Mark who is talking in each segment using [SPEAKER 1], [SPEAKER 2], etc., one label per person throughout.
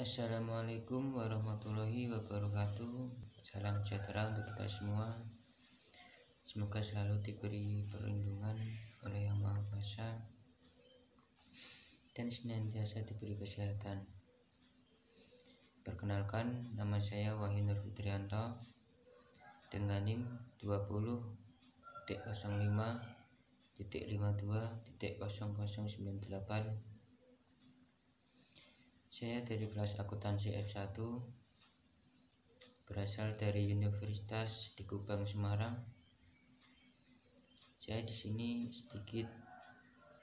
[SPEAKER 1] Assalamualaikum warahmatullahi wabarakatuh. Salam sejahtera untuk kita semua. Semoga selalu diberi perlindungan oleh Yang Maha Kuasa dan senantiasa diberi kesehatan. Perkenalkan, nama saya Wahyu Nur Fitrianto dengan NIM 20.05.52.0098. Saya dari kelas akuntansi F1, berasal dari Universitas di Kubang, Semarang. Saya di sini sedikit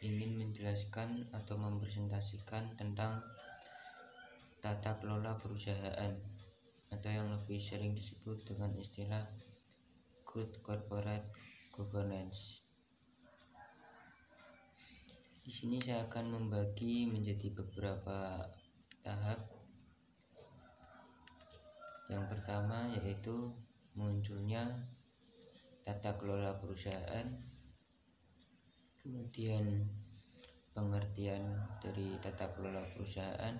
[SPEAKER 1] ingin menjelaskan atau mempresentasikan tentang tata kelola perusahaan atau yang lebih sering disebut dengan istilah Good Corporate Governance. Di sini saya akan membagi menjadi beberapa tahap. Yang pertama yaitu munculnya tata kelola perusahaan, kemudian pengertian dari tata kelola perusahaan,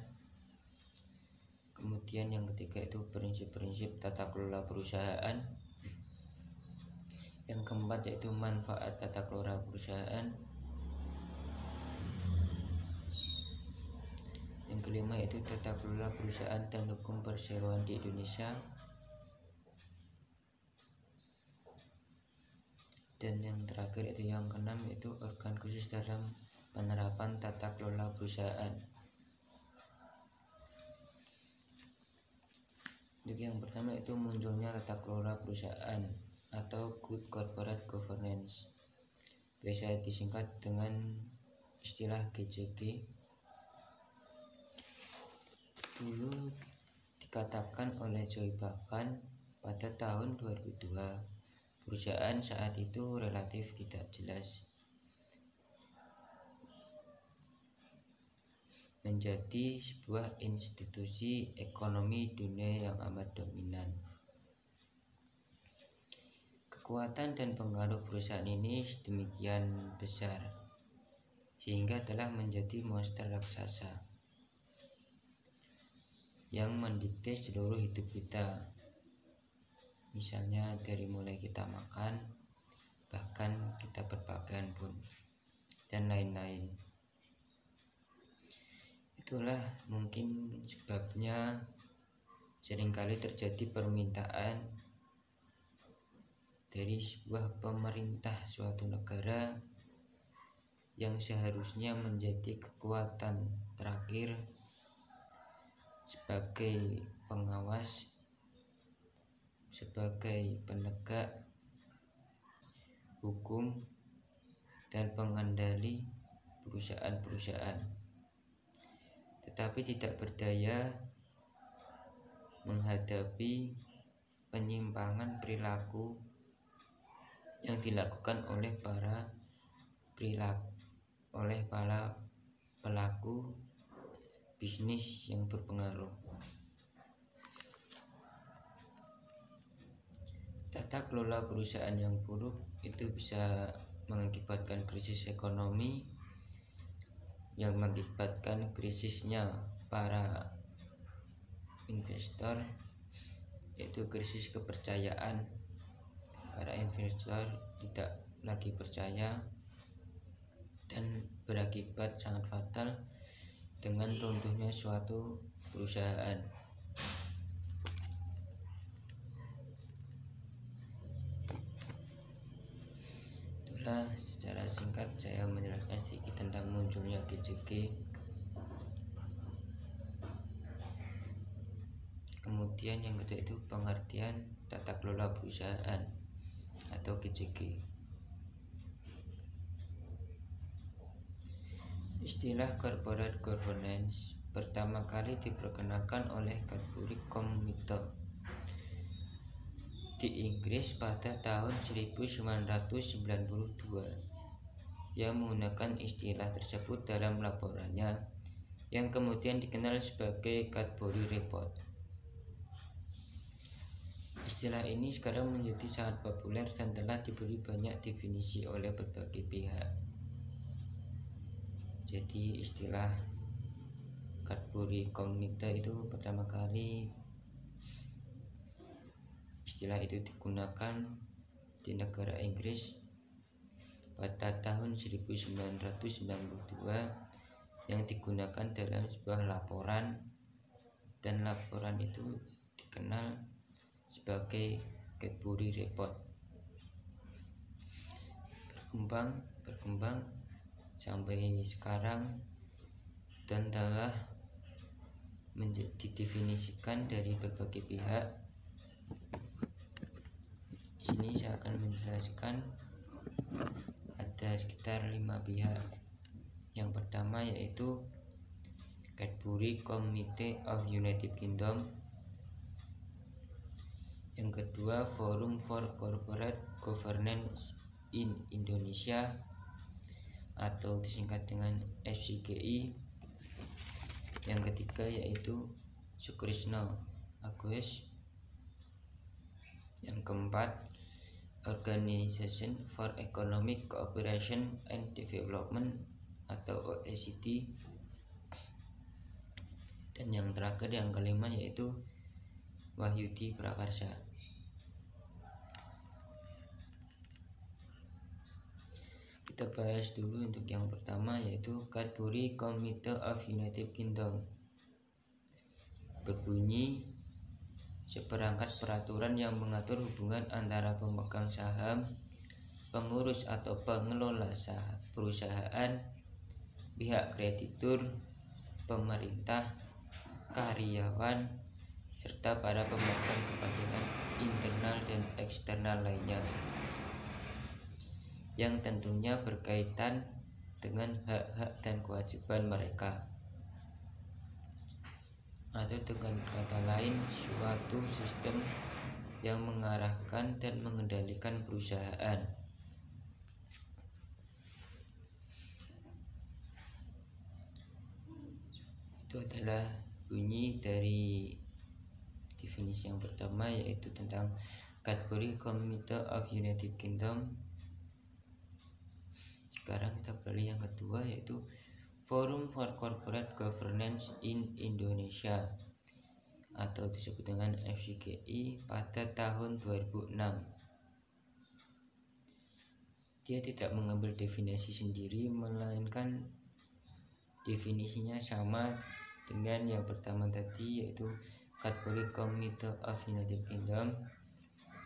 [SPEAKER 1] kemudian yang ketiga itu prinsip-prinsip tata kelola perusahaan, yang keempat yaitu manfaat tata kelola perusahaan, yang kelima yaitu tata kelola perusahaan dan hukum perseroan di Indonesia, dan yang terakhir yaitu yang keenam yaitu organ khusus dalam penerapan tata kelola perusahaan. Untuk yang pertama itu munculnya tata kelola perusahaan atau Good Corporate Governance, biasa disingkat dengan istilah GCG. Dulu dikatakan oleh Joy Bakan pada tahun 2002, perusahaan saat itu relatif tidak jelas, menjadi sebuah institusi ekonomi dunia yang amat dominan. Kekuatan dan pengaruh perusahaan ini sedemikian besar sehingga telah menjadi monster raksasa yang mendikte seluruh hidup kita, misalnya dari mulai kita makan, bahkan kita berpakaian pun, dan lain-lain. Itulah mungkin sebabnya seringkali terjadi permintaan dari sebuah pemerintah suatu negara yang seharusnya menjadi kekuatan terakhir sebagai pengawas, sebagai penegak hukum dan pengendali perusahaan-perusahaan, tetapi tidak berdaya menghadapi penyimpangan perilaku yang dilakukan oleh para pelaku bisnis yang berpengaruh. Tata kelola perusahaan yang buruk itu bisa mengakibatkan krisis ekonomi, yang mengakibatkan krisisnya para investor, yaitu krisis kepercayaan. Para investor tidak lagi percaya dan berakibat sangat fatal dengan runtuhnya suatu perusahaan. Itulah secara singkat saya menjelaskan sedikit tentang munculnya GCG. Kemudian yang kedua itu pengertian tata kelola perusahaan atau GCG. Istilah corporate governance pertama kali diperkenalkan oleh Cadbury Committee di Inggris pada tahun 1992. Ia menggunakan istilah tersebut dalam laporannya yang kemudian dikenal sebagai Cadbury Report. Istilah ini sekarang menjadi sangat populer dan telah diberi banyak definisi oleh berbagai pihak. Jadi istilah Cadbury Cadbury Committee itu pertama kali istilah itu digunakan di negara Inggris pada tahun 1992 yang digunakan dalam sebuah laporan, dan laporan itu dikenal sebagai Cadbury Report. Berkembang sampai sekarang dan telah didefinisikan dari berbagai pihak. Di sini saya akan menjelaskan ada sekitar 5 pihak. Yang pertama yaitu Cadbury Committee of United Kingdom. Yang kedua Forum for Corporate Governance in Indonesia atau disingkat dengan FCGI. Yang ketiga yaitu Sukrisno Agus. Yang keempat Organization for Economic Cooperation and Development atau OECD. Dan yang terakhir, yang kelima yaitu Wahyudi Prakarsa. Kita bahas dulu untuk yang pertama yaitu Cadbury Committee of United Kingdom. Berbunyi seperangkat peraturan yang mengatur hubungan antara pemegang saham, pengurus atau pengelola perusahaan, pihak kreditur, pemerintah, karyawan, serta para pemegang kepentingan internal dan eksternal lainnya, yang tentunya berkaitan dengan hak-hak dan kewajiban mereka. Atau dengan kata lain, suatu sistem yang mengarahkan dan mengendalikan perusahaan. Itu adalah bunyi dari definisi yang pertama, yaitu tentang Cadbury Committee of United Kingdom. Sekarang kita beralih yang kedua, yaitu Forum for Corporate Governance in Indonesia atau disebut dengan FCGI pada tahun 2006. Dia tidak mengambil definisi sendiri, melainkan definisinya sama dengan yang pertama tadi, yaitu Cadbury Committee of United Kingdom,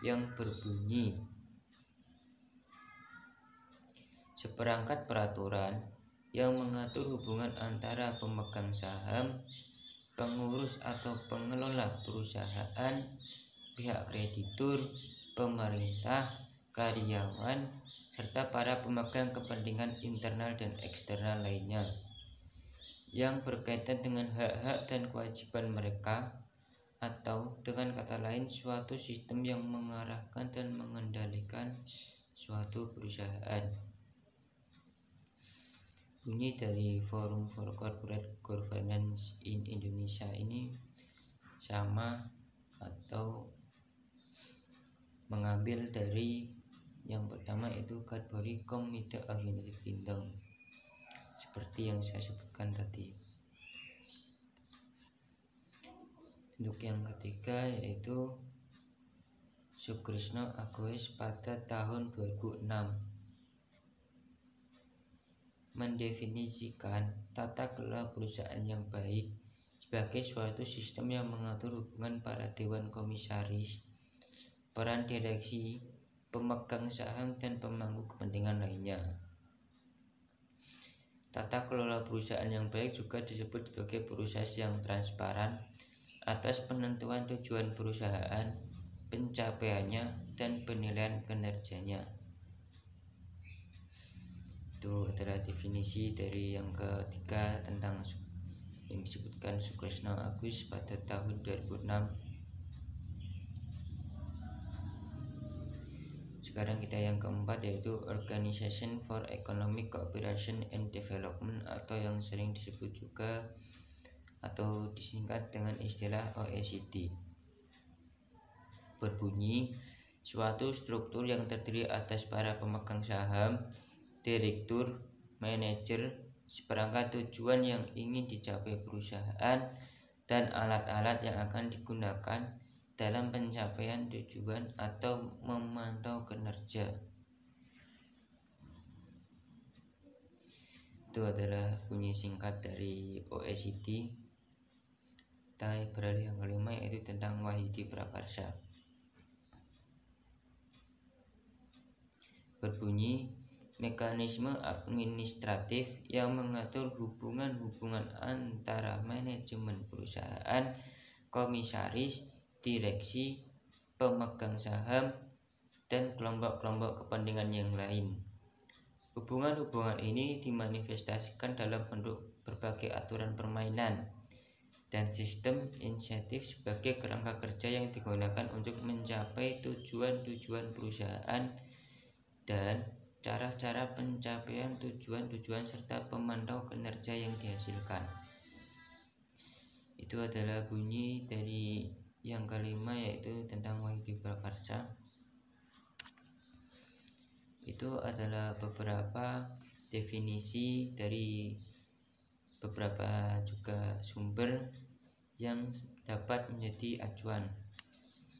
[SPEAKER 1] yang berbunyi seperangkat peraturan yang mengatur hubungan antara pemegang saham, pengurus atau pengelola perusahaan, pihak kreditur, pemerintah, karyawan, serta para pemegang kepentingan internal dan eksternal lainnya, yang berkaitan dengan hak-hak dan kewajiban mereka, atau dengan kata lain suatu sistem yang mengarahkan dan mengendalikan suatu perusahaan. Bunyi dari Forum for Corporate Governance in Indonesia ini sama atau mengambil dari yang pertama, yaitu Cadbury Committee of United Kingdom, seperti yang saya sebutkan tadi. Untuk yang ketiga yaitu Sukrisno Agus pada tahun 2006, mendefinisikan tata kelola perusahaan yang baik sebagai suatu sistem yang mengatur hubungan para dewan komisaris, peran direksi, pemegang saham, dan pemangku kepentingan lainnya. Tata kelola perusahaan yang baik juga disebut sebagai proses yang transparan atas penentuan tujuan perusahaan, pencapaiannya, dan penilaian kinerjanya. Itu adalah definisi dari yang ketiga tentang yang disebutkan Sukrisno Agus pada tahun 2006. Sekarang kita yang keempat, yaitu Organization for Economic Cooperation and Development atau yang sering disebut juga atau disingkat dengan istilah OECD. Berbunyi suatu struktur yang terdiri atas para pemegang saham, direktur, manajer, seperangkat tujuan yang ingin dicapai perusahaan, dan alat-alat yang akan digunakan dalam pencapaian tujuan atau memantau kinerja. Itu adalah bunyi singkat dari OECD. Kita beralih yang kelima, yaitu tentang Wahyudi Prakarsa. Berbunyi, mekanisme administratif yang mengatur hubungan-hubungan antara manajemen perusahaan, komisaris, direksi, pemegang saham, dan kelompok-kelompok kepentingan yang lain. Hubungan-hubungan ini dimanifestasikan dalam bentuk berbagai aturan permainan dan sistem insentif sebagai kerangka kerja yang digunakan untuk mencapai tujuan-tujuan perusahaan dan cara-cara pencapaian tujuan-tujuan serta pemantau kinerja yang dihasilkan. Itu adalah bunyi dari yang kelima, yaitu tentang Wahyudi Prakarsa. Itu adalah beberapa definisi dari beberapa juga sumber yang dapat menjadi acuan.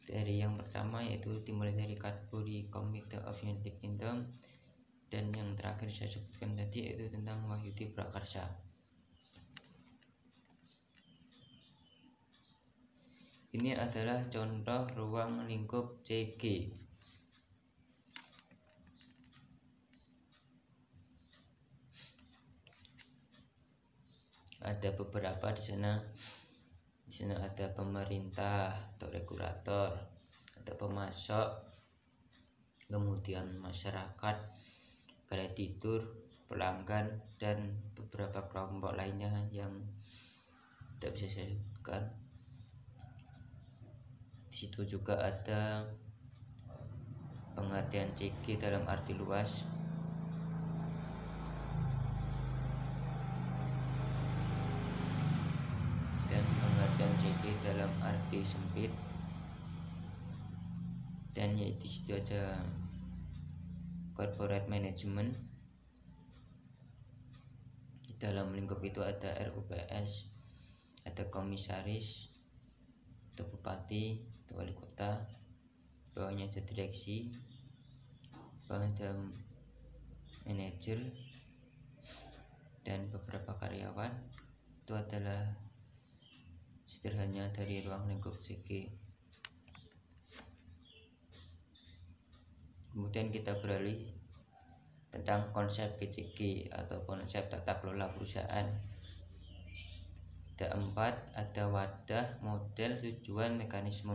[SPEAKER 1] Dari yang pertama yaitu dimulai dari Cadbury Committee of United Kingdom, dan yang terakhir saya sebutkan tadi yaitu tentang Wahyudi Prakarsa. Ini adalah contoh ruang lingkup CG. Ada beberapa di sana. Di sana ada pemerintah atau regulator, ada pemasok, kemudian masyarakat, kreditur, pelanggan, dan beberapa kelompok lainnya yang tidak bisa saya sebutkan. Di situ juga ada pengertian CG dalam arti luas, dan pengertian CG dalam arti sempit, dan yaitu situ ada corporate management. Di dalam lingkup itu ada RUPS, ada komisaris, ada bupati, ada wali kota, bawahnya ada direksi, bawahnya ada manajer, dan beberapa karyawan. Itu adalah sederhana dari ruang lingkup CG. Kemudian kita beralih tentang konsep GCG atau konsep tata kelola perusahaan. Ada 4, ada wadah, model, tujuan, mekanisme.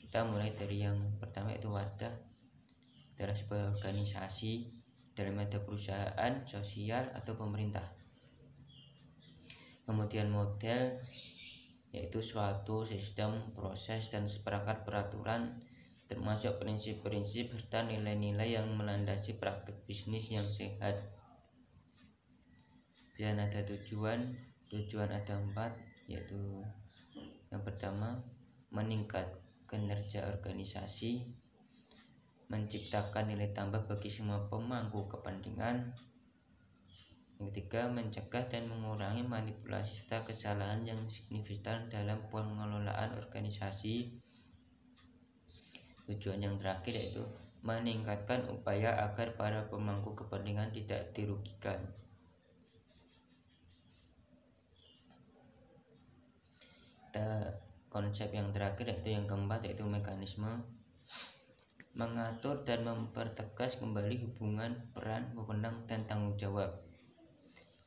[SPEAKER 1] Kita mulai dari yang pertama, yaitu wadah. Adalah sebuah organisasi dalamnya ada perusahaan, sosial, atau pemerintah. Kemudian model, yaitu suatu sistem, proses, dan seperangkat peraturan, termasuk prinsip-prinsip serta nilai-nilai yang melandasi praktik bisnis yang sehat. Dan ada tujuan ada 4, yaitu yang pertama, meningkat kinerja organisasi, menciptakan nilai tambah bagi semua pemangku kepentingan. Yang ketiga, mencegah dan mengurangi manipulasi serta kesalahan yang signifikan dalam pengelolaan organisasi. Tujuan yang terakhir yaitu meningkatkan upaya agar para pemangku kepentingan tidak dirugikan. Konsep yang terakhir yaitu yang keempat, yaitu mekanisme, mengatur dan mempertegas kembali hubungan peran, wewenang, dan tanggung jawab.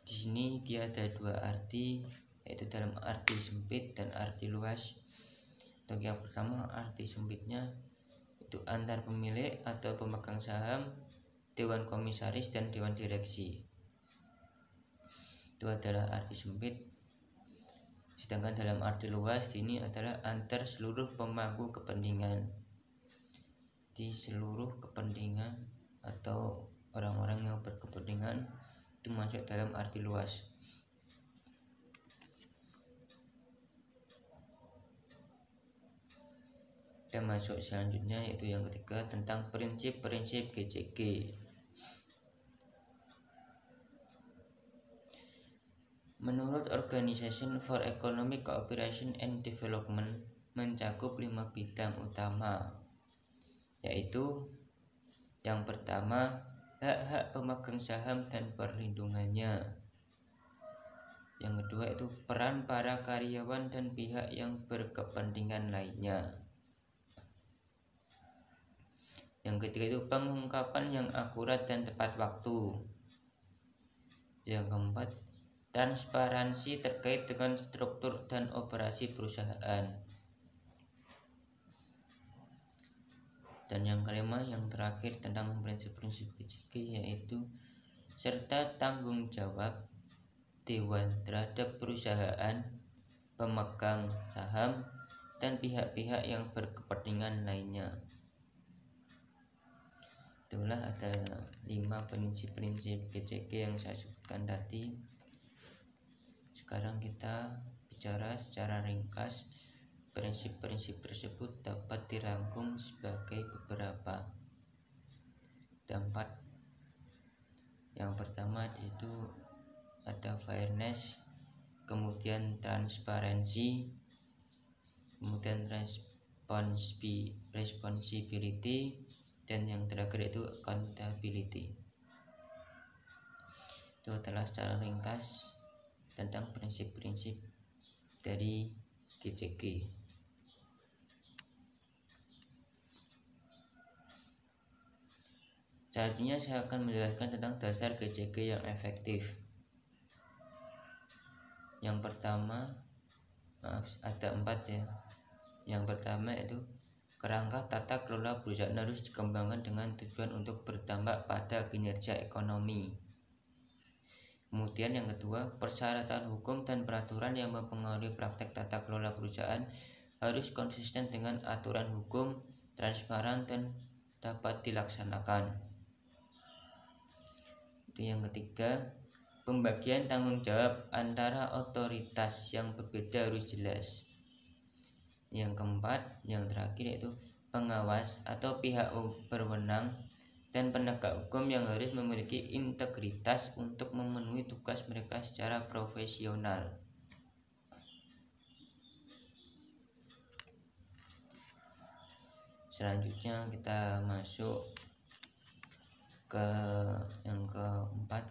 [SPEAKER 1] Di sini dia ada 2 arti, yaitu dalam arti sempit dan arti luas. Untuk yang pertama, arti sempitnya itu antar pemilik atau pemegang saham, dewan komisaris, dan dewan direksi. Itu adalah arti sempit. Sedangkan dalam arti luas ini adalah antar seluruh pemangku kepentingan. Di seluruh kepentingan atau orang-orang yang berkepentingan itu masuk dalam arti luas. Kita masuk selanjutnya, yaitu yang ketiga, tentang prinsip-prinsip GCG. Menurut Organization for Economic Cooperation and Development mencakup 5 bidang utama, yaitu yang pertama, hak-hak pemegang saham dan perlindungannya. Yang kedua itu peran para karyawan dan pihak yang berkepentingan lainnya. Yang ketiga itu pengungkapan yang akurat dan tepat waktu. Yang keempat, transparansi terkait dengan struktur dan operasi perusahaan. Dan yang kelima, yang terakhir tentang prinsip-prinsip KCK, yaitu serta tanggung jawab dewan terhadap perusahaan, pemegang saham, dan pihak-pihak yang berkepentingan lainnya. Itulah ada 5 prinsip-prinsip KCK yang saya sebutkan tadi. Sekarang kita bicara secara ringkas. Prinsip-prinsip tersebut dapat dirangkum sebagai beberapa. Ada 4. Yang pertama itu ada fairness, kemudian transparansi, kemudian responsibility, dan yang terakhir itu accountability. Itu adalah secara ringkas tentang prinsip-prinsip dari KCK. Selanjutnya saya akan menjelaskan tentang dasar KCK yang efektif. Yang pertama, ada 4 ya. Yang pertama itu kerangka tata kelola perusahaan harus dikembangkan dengan tujuan untuk berdampak pada kinerja ekonomi. Kemudian yang kedua, persyaratan hukum dan peraturan yang mempengaruhi praktek tata kelola perusahaan harus konsisten dengan aturan hukum, transparan, dan dapat dilaksanakan. Itu yang ketiga, pembagian tanggung jawab antara otoritas yang berbeda harus jelas. Yang keempat, yang terakhir yaitu pengawas atau pihak berwenang dan penegak hukum yang harus memiliki integritas untuk memenuhi tugas mereka secara profesional. Selanjutnya kita masuk ke yang keempat,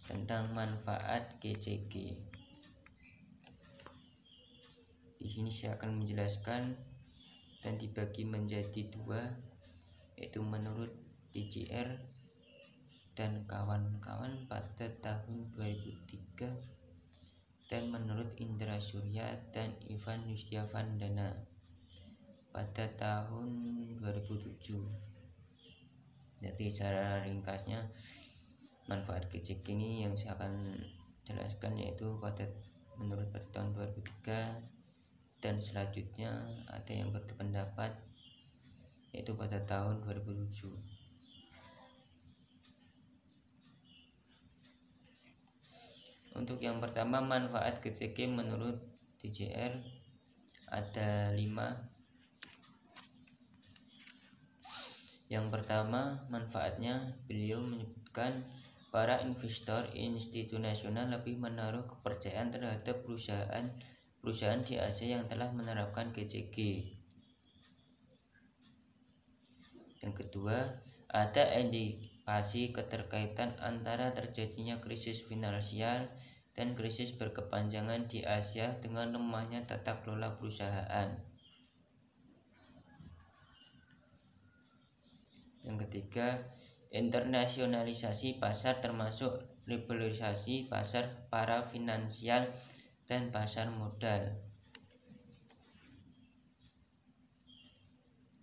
[SPEAKER 1] tentang manfaat KCK. Di sini saya akan menjelaskan dan dibagi menjadi 2, yaitu menurut DJR dan kawan-kawan pada tahun 2003 dan menurut Indra Surya dan Ivan Yustiavandana pada tahun 2007. Jadi secara ringkasnya manfaat KCK ini yang saya akan jelaskan yaitu menurut pada tahun 2003, dan selanjutnya ada yang berpendapat yaitu pada tahun 2007. Untuk yang pertama, manfaat KCK menurut DJR ada 5. Yang pertama, manfaatnya beliau menyebutkan para investor institusional lebih menaruh kepercayaan terhadap perusahaan di Asia yang telah menerapkan KCK. Yang kedua, ada indikasi keterkaitan antara terjadinya krisis finansial dan krisis berkepanjangan di Asia dengan lemahnya tata kelola perusahaan. Yang ketiga, internasionalisasi pasar termasuk liberalisasi pasar para finansial dan pasar modal.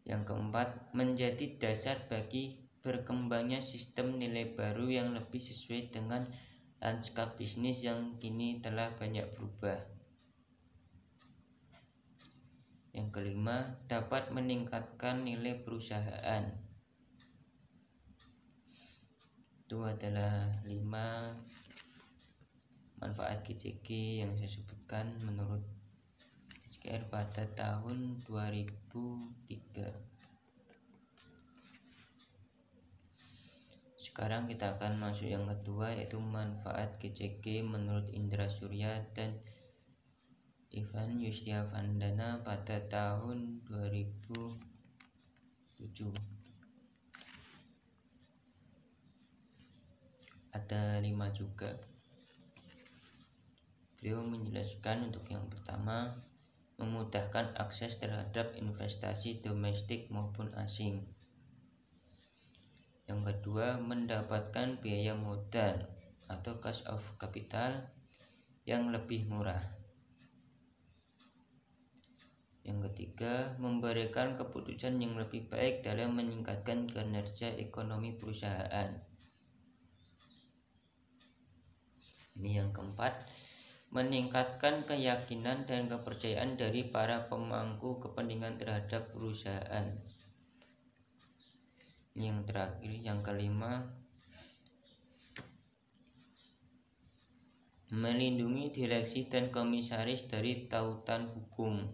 [SPEAKER 1] Yang keempat, menjadi dasar bagi berkembangnya sistem nilai baru yang lebih sesuai dengan lanskap bisnis yang kini telah banyak berubah. Yang kelima, dapat meningkatkan nilai perusahaan. Itu adalah 5 manfaat KCK yang saya sebutkan menurut DJR pada tahun 2003. Sekarang kita akan masuk yang kedua, yaitu manfaat GCG menurut Indra Surya dan Ivan Yustiavandana pada tahun 2007. Ada 5 juga. Beliau menjelaskan untuk yang pertama, memudahkan akses terhadap investasi domestik maupun asing. Yang kedua, mendapatkan biaya modal atau cost of capital yang lebih murah. Yang ketiga, memberikan keputusan yang lebih baik dalam meningkatkan kinerja ekonomi perusahaan. Ini yang keempat, meningkatkan keyakinan dan kepercayaan dari para pemangku kepentingan terhadap perusahaan. Yang terakhir, yang kelima, melindungi direksi dan komisaris dari tautan hukum.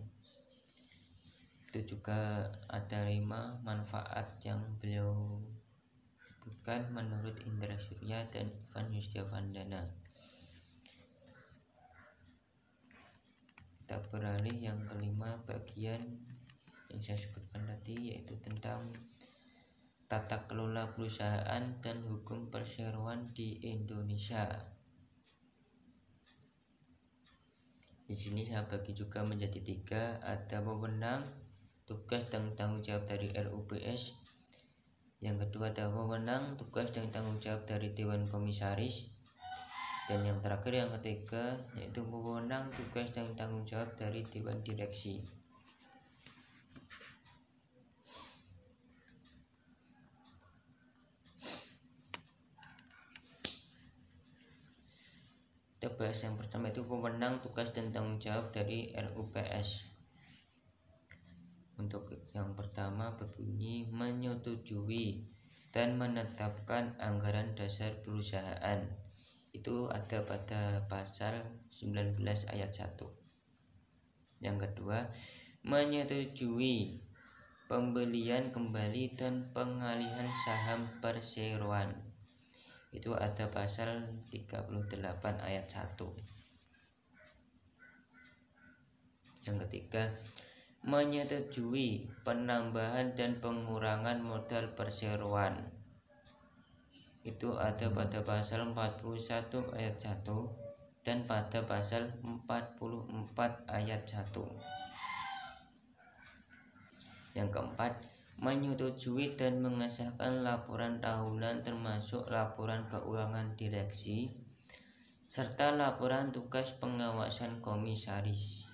[SPEAKER 1] Itu juga ada 5 manfaat yang beliau sebutkan menurut Indra Surya dan Ivan Yustiavandana. Kita beralih yang kelima, bagian yang saya sebutkan tadi, yaitu tentang tata kelola perusahaan dan hukum perseroan di Indonesia. Di sini saya bagi juga menjadi 3, ada wewenang, tugas dan tanggung jawab dari RUPS. Yang kedua ada wewenang, tugas dan tanggung jawab dari Dewan Komisaris. Dan yang terakhir, yang ketiga, yaitu wewenang, tugas dan tanggung jawab dari Dewan Direksi. Kita bahas yang pertama, itu wewenang, tugas dan tanggung jawab dari RUPS. Untuk yang pertama berbunyi menyetujui dan menetapkan anggaran dasar perusahaan. Itu ada pada pasal 19 ayat 1. Yang kedua, menyetujui pembelian kembali dan pengalihan saham perseroan. Itu ada pasal 38 ayat 1. Yang ketiga, menyetujui penambahan dan pengurangan modal perseroan. Itu ada pada pasal 41 ayat 1 dan pada pasal 44 ayat 1. Yang keempat, menyetujui dan mengesahkan laporan tahunan termasuk laporan keuangan direksi serta laporan tugas pengawasan komisaris.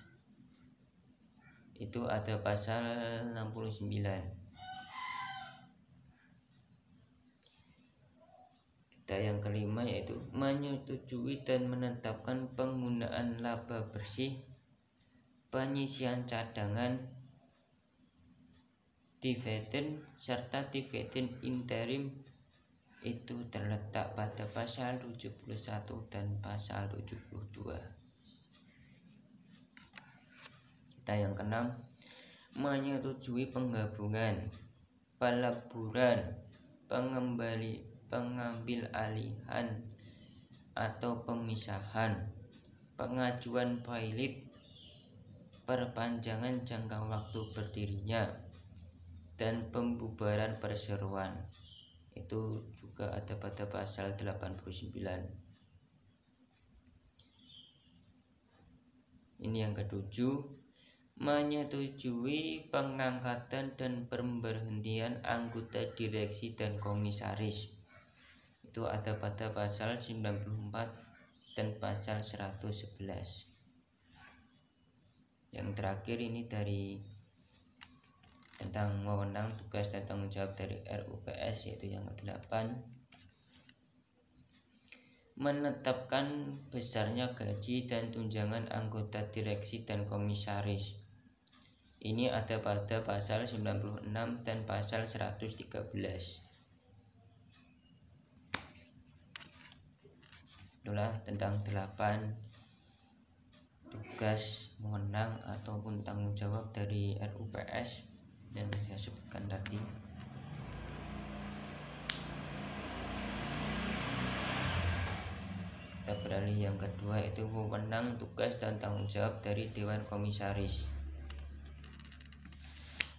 [SPEAKER 1] Itu ada pasal 69. Kita yang kelima, yaitu menyetujui dan menetapkan penggunaan laba bersih, penyisian cadangan, dividen serta dividen interim. Itu terletak pada pasal 71 dan pasal 72. Kita yang keenam, menyetujui penggabungan, peleburan, pengambil alihan atau pemisahan, pengajuan pilot, perpanjangan jangka waktu berdirinya, dan pembubaran perseroan. Itu juga ada pada pasal 89. Ini yang ketujuh, menyetujui pengangkatan dan pemberhentian anggota direksi dan komisaris. Itu ada pada pasal 94 dan pasal 111. Yang terakhir ini dari tentang wewenang, tugas dan tanggung jawab dari RUPS, yaitu yang ke-8, menetapkan besarnya gaji dan tunjangan anggota direksi dan komisaris. Ini ada pada pasal 96 dan pasal 113. Itulah tentang 8 tugas, wewenang ataupun tanggung jawab dari RUPS yang saya sebutkan tadi. Kita beralih yang kedua, itu wewenang, tugas, dan tanggung jawab dari Dewan Komisaris.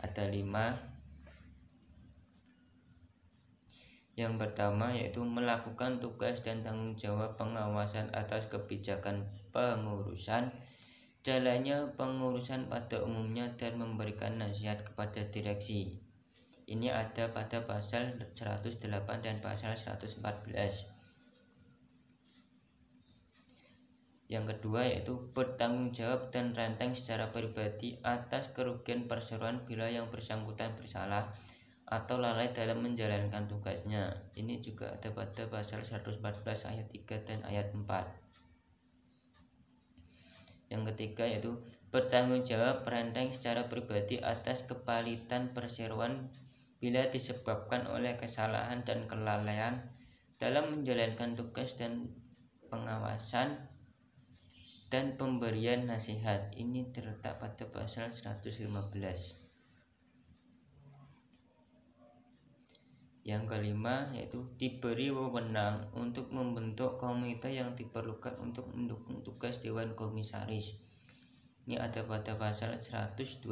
[SPEAKER 1] Ada 5. Yang pertama yaitu melakukan tugas dan tanggung jawab pengawasan atas kebijakan pengurusan, jalannya pengurusan pada umumnya, dan memberikan nasihat kepada direksi. Ini ada pada pasal 108 dan pasal 114. Yang kedua yaitu bertanggung jawab dan renteng secara pribadi atas kerugian perseroan bila yang bersangkutan bersalah atau lalai dalam menjalankan tugasnya. Ini juga ada pada pasal 114 ayat 3 dan ayat 4. Yang ketiga yaitu bertanggung jawab renteng secara pribadi atas kepalitan perseroan bila disebabkan oleh kesalahan dan kelalaian dalam menjalankan tugas dan pengawasan dan pemberian nasihat. Ini terletak pada pasal 115. Yang kelima yaitu diberi wewenang untuk membentuk komite yang diperlukan untuk mendukung tugas Dewan Komisaris. Ini ada pada pasal 121.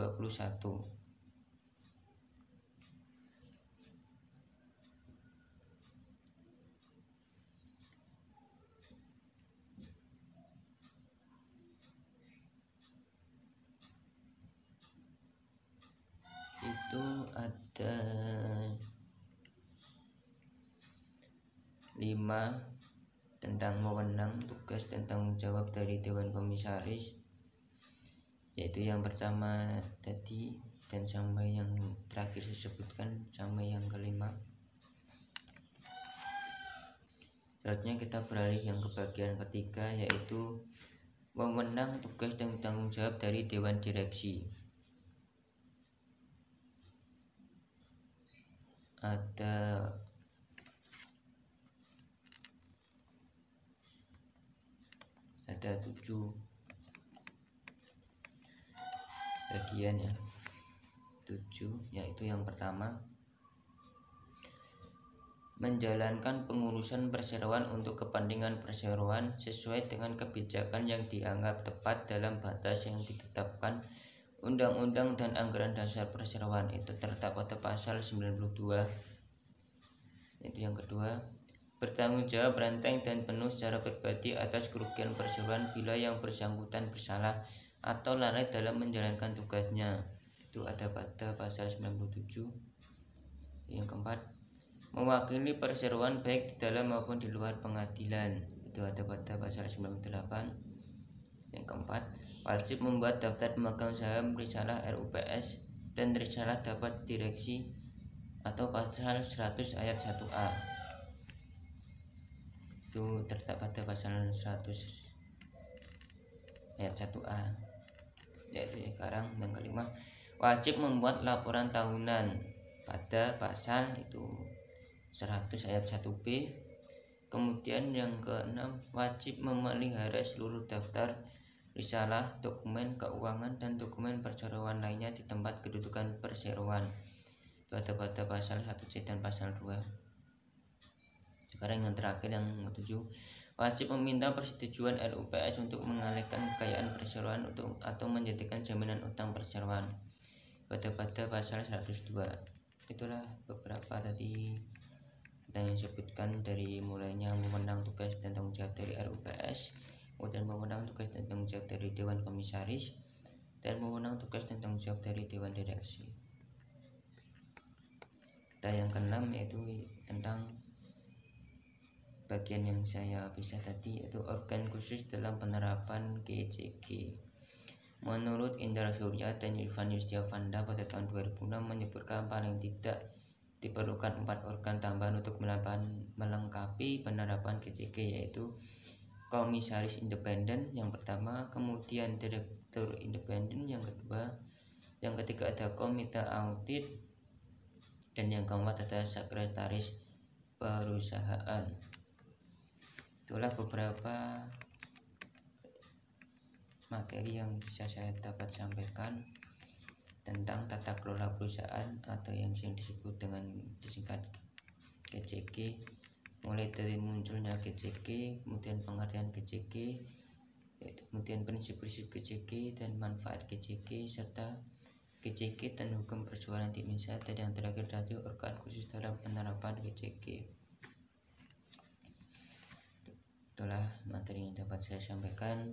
[SPEAKER 1] Itu ada 5 tentang wewenang, tugas, dan tanggung jawab dari Dewan Komisaris, yaitu yang pertama tadi dan sampai yang terakhir disebutkan sampai yang kelima. Selanjutnya kita beralih yang ke bagian ketiga, yaitu wewenang, tugas, dan tanggung jawab dari Dewan Direksi. Ada 7 bagian ya, 7, yaitu yang pertama menjalankan pengurusan perseroan untuk kepentingan perseroan sesuai dengan kebijakan yang dianggap tepat dalam batas yang ditetapkan Undang-Undang dan Anggaran Dasar Perseroan. Itu terdapat pada pasal 92. Itu yang kedua, bertanggung jawab renteng dan penuh secara pribadi atas kerugian perseroan bila yang bersangkutan bersalah atau lalai dalam menjalankan tugasnya. Itu ada pada pasal 97. Yang keempat, mewakili perseroan baik di dalam maupun di luar pengadilan. Itu ada pada pasal 98. Yang keempat, wajib membuat daftar pemegang saham risalah RUPS dan risalah dapat direksi atau pasal 100 ayat 1A. Itu terdapat pada pasal 100 ayat 1A. Yaitu sekarang yang kelima, wajib membuat laporan tahunan pada pasal itu 100 ayat 1B. Kemudian yang keenam, wajib memelihara seluruh daftar risalah, dokumen keuangan, dan dokumen perseroan lainnya di tempat kedudukan perseroan. Itu ada pada pasal 1C dan pasal 2. Sekarang yang terakhir yang ke-7, wajib meminta persetujuan RUPS untuk mengalihkan kekayaan perseroan atau menjadikan jaminan utang perseroan. Pada pasal 102. Itulah beberapa tadi yang disebutkan dari mulainya wewenang, tugas, dan tanggung jawab dari RUPS, kemudian wewenang, tugas, dan tanggung jawab dari Dewan Komisaris, dan wewenang, tugas, dan tanggung jawab dari Dewan Direksi. Kita yang keenam yaitu tentang bagian yang saya pisah tadi, yaitu organ khusus dalam penerapan GCG. Menurut Indra Surya dan Irfan Yustiavanda pada tahun 2006 menyebutkan paling tidak diperlukan 4 organ tambahan untuk melengkapi penerapan GCG, yaitu komisaris independen yang pertama, kemudian direktur independen yang kedua, yang ketiga ada komite audit, dan yang keempat ada sekretaris perusahaan. Itulah beberapa materi yang bisa saya dapat sampaikan tentang tata kelola perusahaan atau yang disebut dengan disingkat GCG mulai dari munculnya GCG, kemudian pengertian GCG, kemudian prinsip-prinsip GCG dan manfaat GCG, serta GCG dan hukum perjuangan di Indonesia, dan yang terakhir dari organ khusus dalam penerapan GCG. Itulah materi yang dapat saya sampaikan.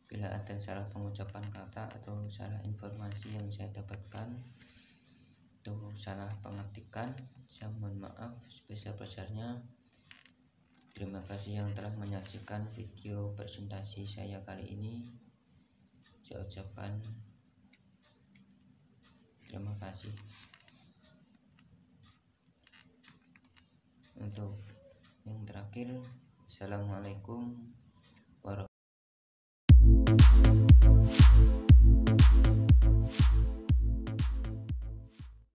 [SPEAKER 1] Bila ada salah pengucapan kata atau salah informasi yang saya dapatkan atau salah pengetikan, saya mohon maaf sebesar-besarnya. Terima kasih yang telah menyaksikan video presentasi saya kali ini. Saya ucapkan terima kasih. Untuk yang terakhir, Assalamualaikum